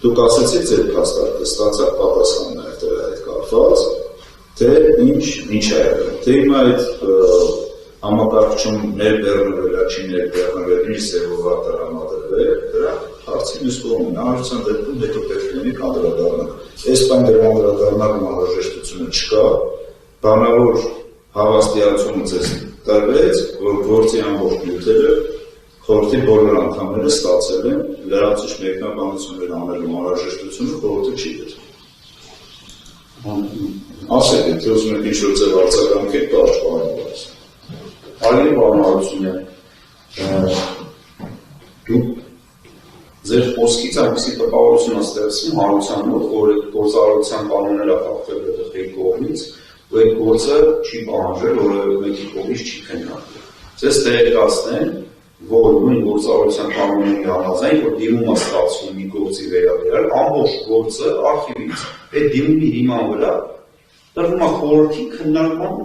Դուք ասեցիք ձեր փաստարկը, ստացաք պատասխաններ դրա հետ կապված, թե ինչ է եղել։ Թե հիմա այդ համակարգչում ներբեռնվելա, չի ներբեռնվել, ինչ ձևով արտարամադրվել, դրա հարցի մյուս կողմն է, հարցան դեպքում հետո պետք է լինի անդրադառնանք։ Այս բան դրա անդրադառնալու անհրաժեշտությունը չկա, բանավոր հավաստիացումը ձեզ տրվեց, որ գործի ամբողջ նյութերը խորհրդի բոլոր անդամները ստացել են լրացուցիչ մեկնաբանություններ անելու անհրաժեշտությունը խորհուրդը չի դրել։ Ասեք, եթե ուզում եք ինչ-որ ձև արձագանքեք, կարճ բանալուց։ Արին պարոն Հարությունյան, դուք ձեր խոսքից այնպիսի տպավորություն ստեղծում հանրության մոտ, որ այդ գործառույթության կանոնները խախտվել է տղայի կողմից, ու այդ գործը չի պահանջել, որևէ մեկի կողմից չի քննարկվել։ Ձեզ տեղեկացնեն, որ նույն գործառույթության կանոնների համաձայն, որ դիմում է ստացվում մի գործի վերաբերյալ, ամբողջ գործը արխիվից այդ դիմումի հիման վրա տրվում է խորհրդի քննարկման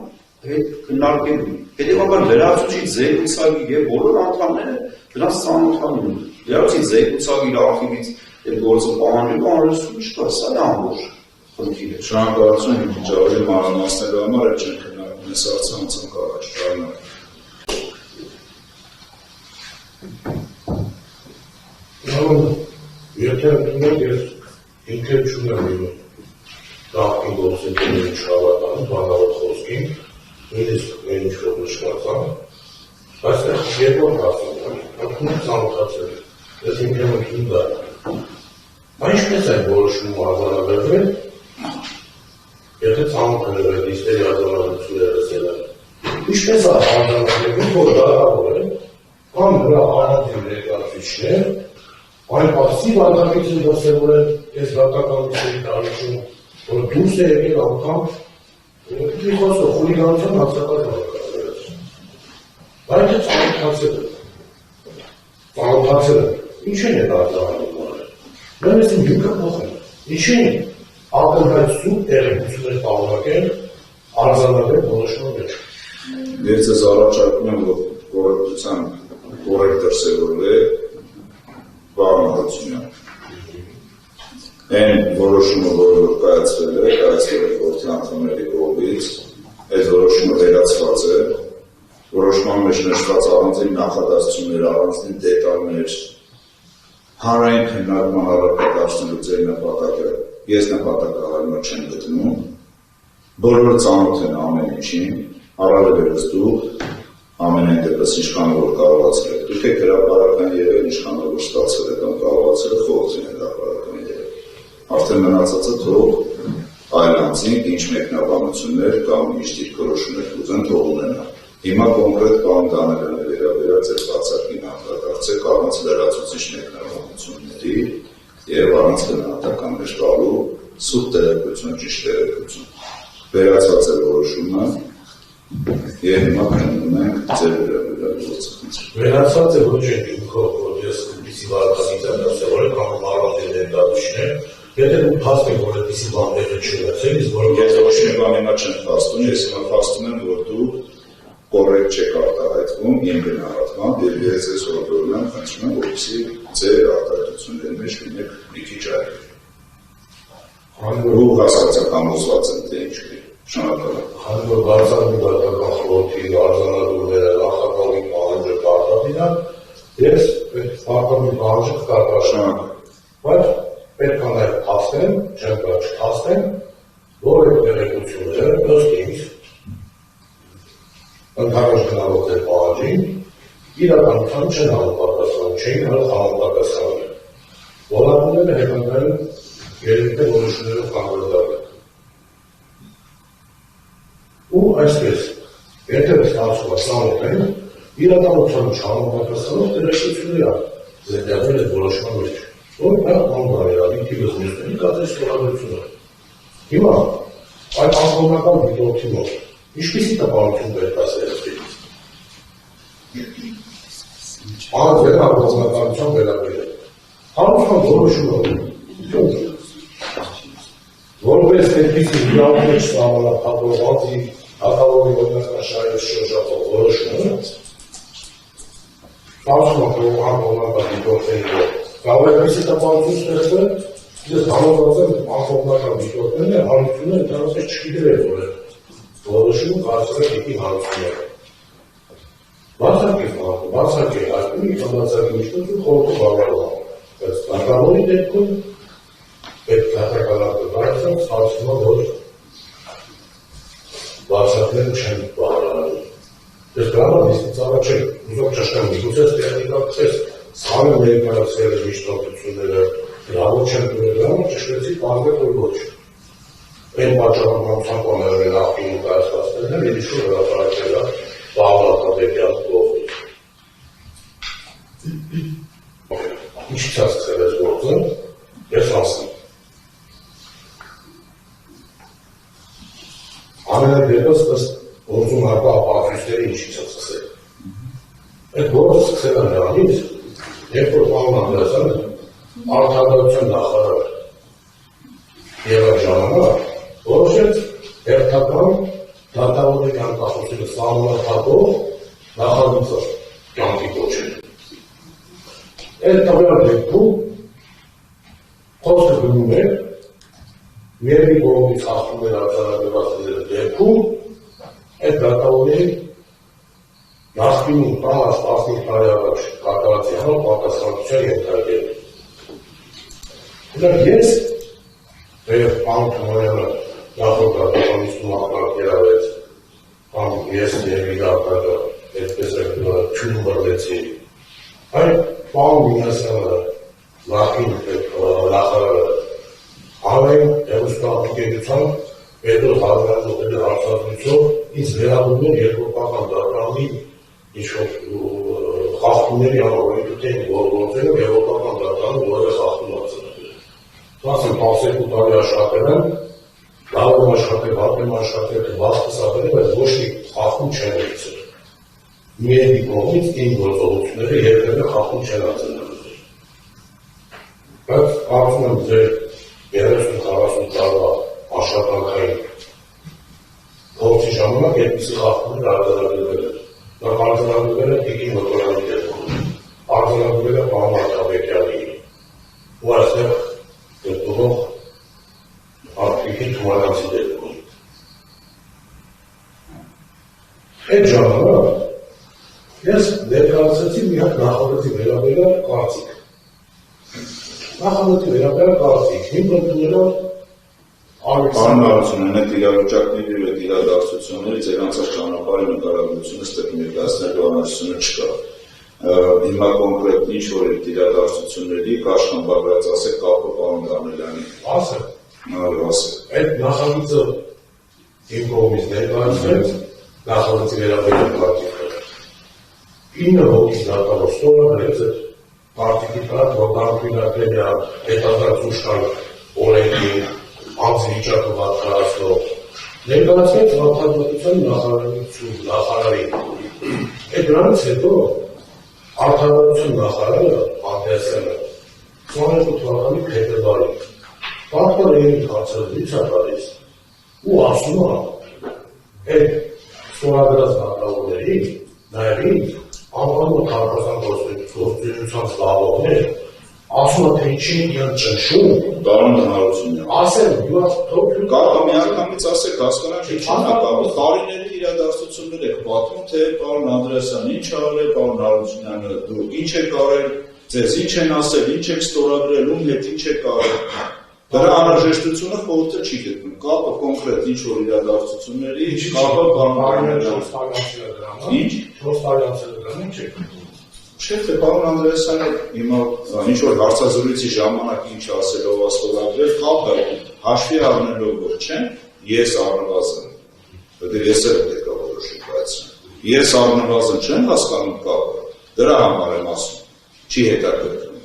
հետ քննարկելու։ Հետևաբար լրացուցիչ զեկուցագիր եւ բոլոր անդամները դրանց ծանոթանում են։ Լրացուցիչ զեկուցագիր արխիվից այդ գործը պահանջելու անհրաժեշտություն չկա, սա է ամբողջ խնդիրը։ Շնորհակալություն իմ ճարելի մանրամասնելու համար, այդ չեն քննարկում, ես արցանցանք առաջ շարունակ։ Եթե ընդունել ես ինքեր չունեմ իմ դաղկին գործընկերների չհավատանում, բանավոր խոսքին, նույնիսկ մեր ինչ-որ նշվածան, այստեղ երկրորդ հասնում, ընդունել ծանոթացել, ես ինքեմ ընդունում դա։ Ինչպես այն որոշում արձանագրվել, եթե ծանոթագրվել լիստերի արձանագրությունները լսել են, ինչպես արձանագրվել, որ դարավոր է, կամ նրա առանձին ներկայացուցիչներ, այն պասիվ անդամից են դասևոր են ես դատական լիստերի տարիքում, որ դուրս է եկել անգամ մի խոսով խուլիգանության հացակար հավաքարվելս։ Բայց է ծանոթացել են, ինչ են այդ արձանագրում արել։ Մենք ես իմ դյունքը փոխել, ինչ են ակնհայտ սուտ տեղեկություններ պարունակել արձանագրել որոշման մեջ։ Ես ձեզ առաջարկում եմ, որ կոռեկտության կոռեկտ դրսևորվել պարոն Հարությունյան։ Այն որոշումը, որը կայացվել է խորհրդի անդամների կողմից, այդ որոշումը վերացված է, որոշման մեջ նշված առանձին նախադասություններ, առանձին դետալներ, հանրային քննարկման առարկա դարձնելու ձեր նպատակը, ես նպատակահարմար չեմ գտնում, բոլորը ծանոթ են ամեն ինչին, առավելևս դուք ամենայն դեպս ինչքան որ կարողացել եք, դուք եք հրապարական եղել, ինչքան որ ստացել եք կամ կարողացել եք խորհրդին հրապարական եղել։ Արդեն մնացածը թող այլ անձինք ինչ մեկնաբանություններ կամ ինչ դիրքորոշումներ կուզեն թող ունենա։ Հիմա կոնկրետ բան Դանելյանը վերաբերած է բացակին անդրադարձեք առանց լրացուցիչ մեկնաբանությունների եւ առանց գնահատականներ տալու սուտ տեղեկություն, ճիշտ տեղեկություն։ Վերացված է որոշումը եւ հիմա քննում ենք ձեր վերաբերյալ գործը։ Վերացած է ոչ են ինքով, որ ես այդպիսի վարկանից եմ դասավորել կամ առանձին ներկայացուցիչներ, եթե դուք փաստեք, որ այդպիսի բան տեղի չունեցել, իսկ որ ես ոչ մի բան հիմա չեմ փաստում, ես հիմա փաստում եմ, որ դուք կոռեկտ չեք արտահայտվում իմ գնահատմամբ եւ ես ես օրդորում եմ, խնդրում եմ, որպեսզի ձեր արտահայտությունների մեջ լինեք մի քիչ այլ։ Ու հասարակական համոզված եմ, թե ինչ կլինի։ Շնորհակալ։ Հանրով բարձրացնում դատական խորհրդի արձանագրումները նախագահի պահանջը կարտադիրան, ես այդ պարտադիր պահանջը կկատարեմ։ Բայց պետք է նաև փաստեմ, չեմ կարող չփաստեմ, որ այդ տեղեկությունները ըստ ինձ ընդհանուր գնալով այդ պահանջին իրականության չեն համապատասխանում, չէին համապատասխանել։ Որակները հետագայում երևի որոշումներով կանգնվել։ Ու այսպես, եթե ստացվում է ծանոթ են, իրականության չհամապատասխանող տեղեկություններ ձեռնարկել այդ որոշման մեջ, որ դա անբարերարի տիպս նույնիսկ կազմի ստորագրությունը։ Հիմա այդ անկողմնական դիտորդի մոտ ինչպիսի տպավորություն պետք է ստեղծվի։ Անձեր անկողմնականության վերաբերյալ։ Հանրության որոշումը որպես այդպիսի իրավունք սահմանափակողի հակավորի ոտնաշարի շրջապատող որոշումը Պարոն անկողմնական դիտորդների մոտ կարող է այդպիսի տպավորություն ստեղծվել, Ես համոզված եմ ամփոփնական դիտորդներն է հարությունը ընդհանրապես չգիտեր որ որոշումը կարծրել պիտի հարությունները։ Բացակի խաղը, բացակի հայտնի բացակի միջոցով խորհուրդ բավարարում։ Բայց կարգավորի դեպքում այդ կարգավորը բարձր հարցումը որ բացակները չեն բավարարում։ Ես կարող եմ ծառա չէ, ուզում ճշտեմ միգուցե տեխնիկապես սարը ներկայացրել է միջնորդությունները լավը չեն դուրը ճշտեցի պարզել որ ոչ։ Այն պատճառաբանությամբ աներել աղբին ու կայացվածներն են իշխու հրապարակել է բավարատատեկյան կողմից։ Ինչ չասկսել ես գործը, ես ասեմ։ Ամենադեպս ըստ գործում հարկա ապահովիչների ինչից է սկսել։ Այդ գործը սկսել է նրանից, երբ որ պարոն Անդրեասյանը արդարության նախարար եղած ժամանակ որոշեց հերթական դատավորների անկախությունը սահմանափակող նախագծը կյանքի կոչել։ Այդ տվյալ դեպքում խոսքը գնում է Մերի կողմից հաղթումներ արձանագրվածների դեպքում այդ դատավորների նախկինում 10-15 տարի առաջ կատարածի համար պատասխանատվության ենթարկել։ Ուղղակի ես եւ պարոն Թումանյանը նախորդ դատավորությունում ակնարկելավեց կամ ես եւ իրականը այդպես չունվրվեցի այդ պարոն Մինասյանը նախին նախարարը Արեն հեղուստապետության հետո հարվածողների հարցազրույցով ինձ վերաբերում էր երկրորդական դատարանի ինչ-որ խախտումների համարույթին գործելով երկրորդական դատարանը որևէ խախտում արձանագրել։ Ասեմ 12 տարի աշխատել եմ, լավ եմ աշխատել, վատ եմ աշխատել, վաստս ապրել, բայց ոչ մի խախտում չեն ունեցել։ Մերի կողմից իմ գործողությունները երբևէ խախտում չեն արձանագրել։ Բայց կարծում եմ ձեր 30-40 տարվա աշխատանքային փորձի ժամանակ այդպիսի խախտումներ արձանագրվել են։ Նա արձանագրվել է Տիկին Մոտորյանի դեպքում, արձանագրվել է պարոն Արտավեկյանի ու այստեղ գտնվող Տիկին Թումանյանցի դեպքում։ Այդ ժամանակ ես ներկայացրեցի մի հատ նախագծի վերաբերյալ կարծիք։ Նախագծի վերաբերյալ կարծիք, հիմք ընդունելով Պարոն Հարությունյան, այդ իրավիճակների ու այդ իրադարձություններից անցած ճանապարհի նկարագրությունը ստեղ ներկայացնելու անհրաժեշտությունը չկա։ Հիմա կոնկրետ ինչ որ այդ իրադարձությունների կաշկանդաբարած ասեք կապը պարոն Դանելյանի։ Ասեք։ Ասեք։ Այդ նախագիծը իմ կողմից ներկայացվեց նախագծի վերաբերյալ կարծիքը։ 9 հոգի դատավոր ստորագրեց այդ կարծիքի տակ, որ կարգինատել է հետազոտության օրենքի անձվիճակը պատկերացնող ներկայացվեց արդարության նախարարին։ Այդ դրանից հետո արդարության նախարարը Անդրեասյանը 22 թվականի փետրվարին պատկերային հարցազրույց է տալիս ու ասում է այդ ստորագրած դատավորներին նաև ինձ անվանում քաղաքական գործունեության զբաղողներ ասում է թե ինչի իրեն ճնշում Պարոն Հարությունյան, ասեմ, կարող միանգամից ասեք, հասկանանք, թե տարիների իրադարձություններ եք պատմում, թե պարոն Անդրեասյանը ինչ արել, պարոն Հարությունյանը դու ինչ եք արել, ձեզ ինչ են ասել, ինչ եք ստորագրել, ում հետ ինչ եք արել։ Դրա անհրաժեշտությունը խորհուրդը չի գտնում։ Կապը կոնկրետ ինչ որ իրադարձությունների, կապը պարոն Անդրեասյանը։ Ինչ 4 տարի անցել ինչ եք։ Չէ, թե պարոն Անդրեասյանը հիմա ինչ որ հարցազրույցի ժամանակ ինչ ասելով աստորագրել, կապը հաշվի առնելով որ չեն, ես առնվազն, որտեղ ես էլ պետք է որոշում կայացնեմ։ Ես առնվազն չեմ հասկանում կապը, դրա համար եմ ասում, չի հետաքրքրում։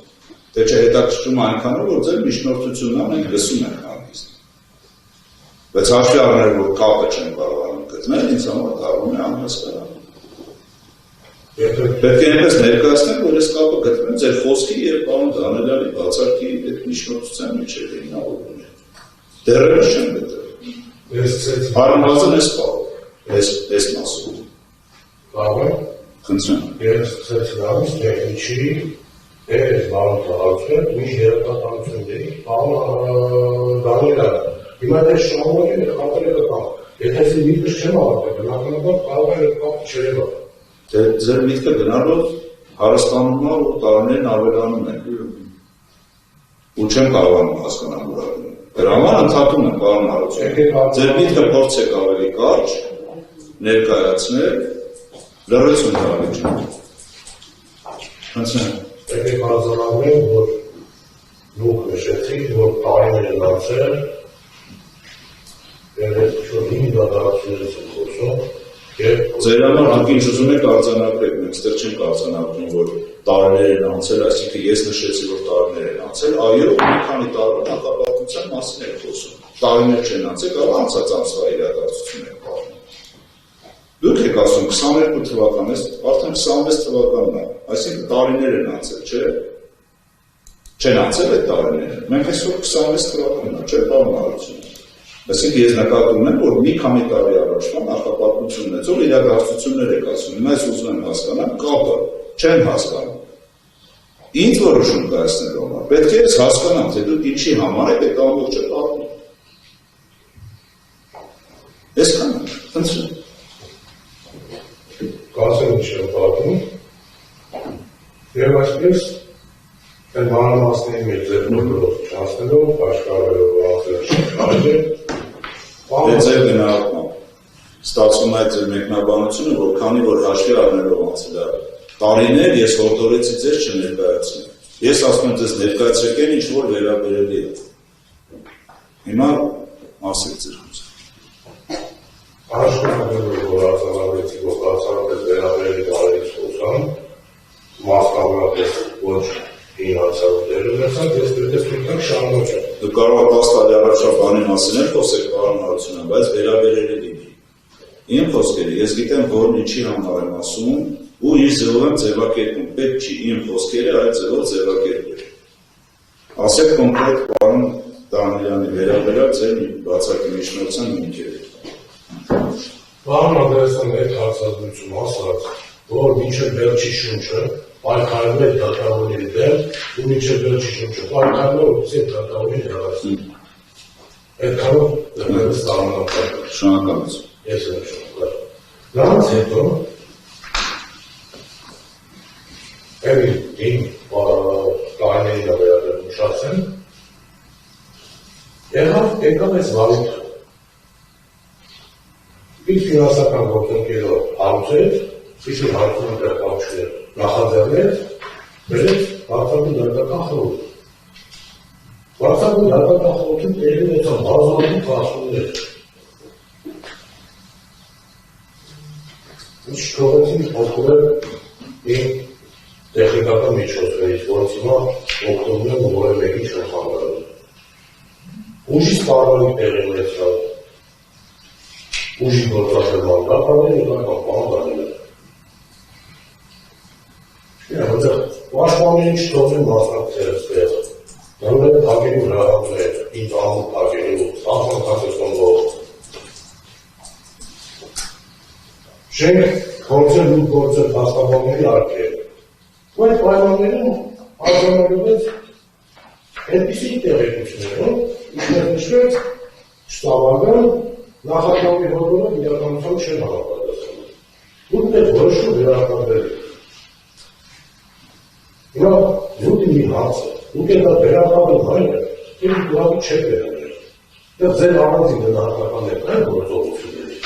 Դե չէ հետաքրքրում այնքանով, որ ձեր միջնորդությունն անենք լսում ենք հանգիստ։ Բայց հաշվի առնել, որ կապը չեն կարողանում գտնել, ինձ համար դառնում է անհասկանալի։ Պետք է այնպես ներկայացնենք, որ այս կապը գտնվում ձեր խոսքի եւ պարոն Դանելյանի բացարկի այդ միջնորդության միջև հիմնավորվում է։ Դեռևս չեն գտել։ Առնվազն այս կապը, այս մասում։ Կարող է։ Խնդրեմ։ Ես սկսեցի նայել թե ինչի Բարոն հարցը, ինչ երեխականություն դերի, բարոն Դանիելը, հիմա դե շնորհակալ եք խնդրել կամ, եթե ես միտքս չեմ ավարտել, բնականաբար կարող է կապ չերևա։ Դե ձեր միտքը գնալով հարստանում է, որ տարիներն ավելանում են, ու չեմ կարողանում հասկանալ որակը։ Դրա համար ընդհատում եմ, պարոն Հարությունյան, ձեր միտքը փորձեք ավելի կարճ ներկայացնել, լրացում տալ։ Հանցնեմ։ Եկեք հարցանալու որ դուք նշեցիք, որ տարիներ են անցել, եւ ես շուտ 5 դատարանությունից եմ խոսում, Ձեր համար դուք ինչ ուզում եք արձանագրեք, մենք ստեղ չենք արձանագրում, որ տարիներ են անցել, այսինքն ես նշեցի, որ տարիներ են անցել, այո, մի քանի տարվա նախապատմության մասին եք խոսում։ Տարիներ չեն անցել, կարող անցած ամսվա իրադարձություն եք պատմում։ Դուք եք ասում 22 թվականն է, արդեն 26 թվականն է, այսինքն տարիներ են անցել, չէ՞։ Չեն անցել այդ տարիները։ Մենք այսօր 26 թվականն է, չէ՞, պարոն Հարությունյան։ Այսինքն ես նկատում եմ, որ մի քանի տարի առաջվա նախապատմություն ունեցող իրադարձություններ եք ասում։ Հիմա ես ուզում եմ հասկանալ կապը, չեմ հասկանում։ Ինչ որոշում կայացնելու համար։ Պետք է ես հասկանամ, թե դուք ինչի համար եք այդ ամբողջը պատմում։ Այսքան է, խնդրում։ Կասեմ ինչ եմ պատմում։ Եվ այսպես այն մանրամասների մեջ ձեր նորով չանցնելով, աշխարհելով անցել Ձեր գնահատմամբ ստացվում է ձեր մեկնաբանությունը, որ քանի որ հաշվի առնելով անցել տարիներ ես հորդորեցի ձեզ չներկայացնել։ Ես ասում եմ ձեզ ներկայացրեք այն ինչ որ վերաբերելի է։ Հիմա ասեք ձեր խոսքը։ Աշխարհով որ արձանագրեցի, որ արձանագրել վերաբերելի տարիներից խոսան, մասնավորապես ոչ ինացավորները ունեցան, ես դեպքերով շարունակեմ։ Դուք կարող եք 10 տարի առաջվա բանի մասին էլ խոսեք, պարոն Հարությունյան, բայց վերաբերելի լինի։ Իմ խոսքերը ես գիտեմ, որ ինչի համար եմ ասում, ու իր ձևով եմ ձևակերպում, պետք չի իմ խոսքերը այդ ձևով ձևակերպել։ Ասեք կոնկրետ պարոն Դանիելյանի վերաբերյալ ձեր բացակի միջնորդության հիմքերը։ Պարոն Անդրեասյան այդ հարցազրույցում ասաց, որ մինչև վերջի շունչը պայքարում է դատավորների դեմ, ու մինչև վերջի շունչը պայքարում է որպեսզի դատավորին հեռացնի։ Այդքանով դեռևս տարօրինակ է։ Շնորհակալություն։ Ես եմ շնորհակալ։ Դրանից հետո իմ տարիների վերաբերյալ նշացեմ, եկավ այս վարույթը։ Իր ֆինանսական գործընկերով հարուցեց, իսկ հարցում դեռ պատճառ նախաձեռնել, բերեց վարչական դատական խորհուրդ։ Վարչական դատական խորհրդում տեղի ունեցան բազմաթիվ փաստումներ։ Ինչ թողեցին օգտվել իմ տեխնիկական միջոցներից, որոնց հիմա օգտվում եմ որևէ մեկի չեմ խանգարում։ Ուժի սպառնալիք տեղի ունեցավ։ Ուժի գործադրման դատարանները կամ բանվարները։ Պաշտպաններին չթողնեն մասնակցել ստեղ։ Դրանով հակերի հրահանգներ, ինձ ամուր հակերու, աղմակացեցնող։ Շենք գործել ու գործել հաստավանների արկել։ Ու այդ պայմաններում արձանագրվեց այդպիսի տեղեկություններով, ինչպես նշվեց, չստավական նախագահի հորդորով իրականության չեն համապատասխանում։ Ու դեռ որոշում վերարտադրել։ Հիմա դուք մի հարց է, դուք եք վերարտադրել հայրը, եւ դուք չեք վերադրել։ Դա ձեր առանձին գնահատականներն են գործողությունների։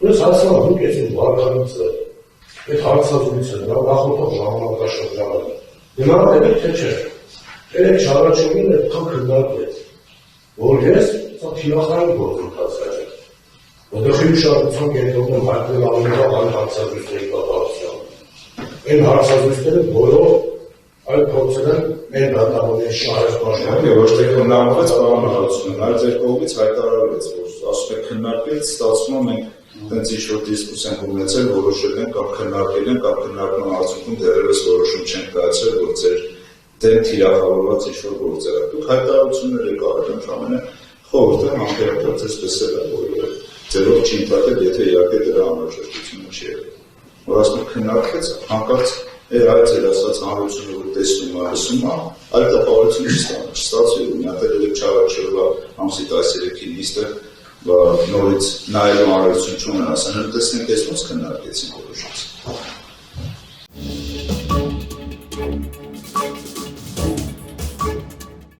Ես հասկանում դուք ես իմ վարկանիցը, այդ հարցազրույցը, դա նախորդող ժամանակաշրջանը։ Գնահատել թե չէ։ Երեք շարաչումին այդքան քննարկվեց, որ ես սա թիրախային գործընթաց է։ Որտեղ ուշադրություն կենտրոնում եմ հայտնել ամենական այլ հարցազրույցների կատարությանը։ Այն հարցազրույցները բոլոր այլ փորձեր են այն դատավորների շահերպաշտպան։ Ոչ թե քննարկվեց պարոն Հարությունյան, այլ ձեր կողմից հայտարարվեց, որ ասում եք քննարկվեց, ստացվում է մենք այնց ինչ-որ դիսկուսիա ենք ունեցել, որոշել ենք կամ քննարկել ենք, կամ քննարկման արդյունքում դեռևս որոշում չենք կայացրել, որ ձեր դեմ թիրախավորված ինչ-որ գործեր է։ Դուք հայտարարություններ եք արել, ընդհանրապես խորհուրդ եմ անկեղծ այսպես էլ է, որ ձերով չի ընդհատել, եթե իհարկե դրա անհրաժեշտությունը չի եղել։ Որ ասում եք քննարկվեց, հանկարծ Այդ էր ասած հանրությունը, որ տեսնում է, լսում է, այլ տպավորություն չստացվի, ու մի հատ էլ չավաճելվա ամսի 13-ի նիստը նորից նայելու անհրաժեշտություն չունեն, ասեն, տեսնենք, ոնց քննարկեցին որոշից։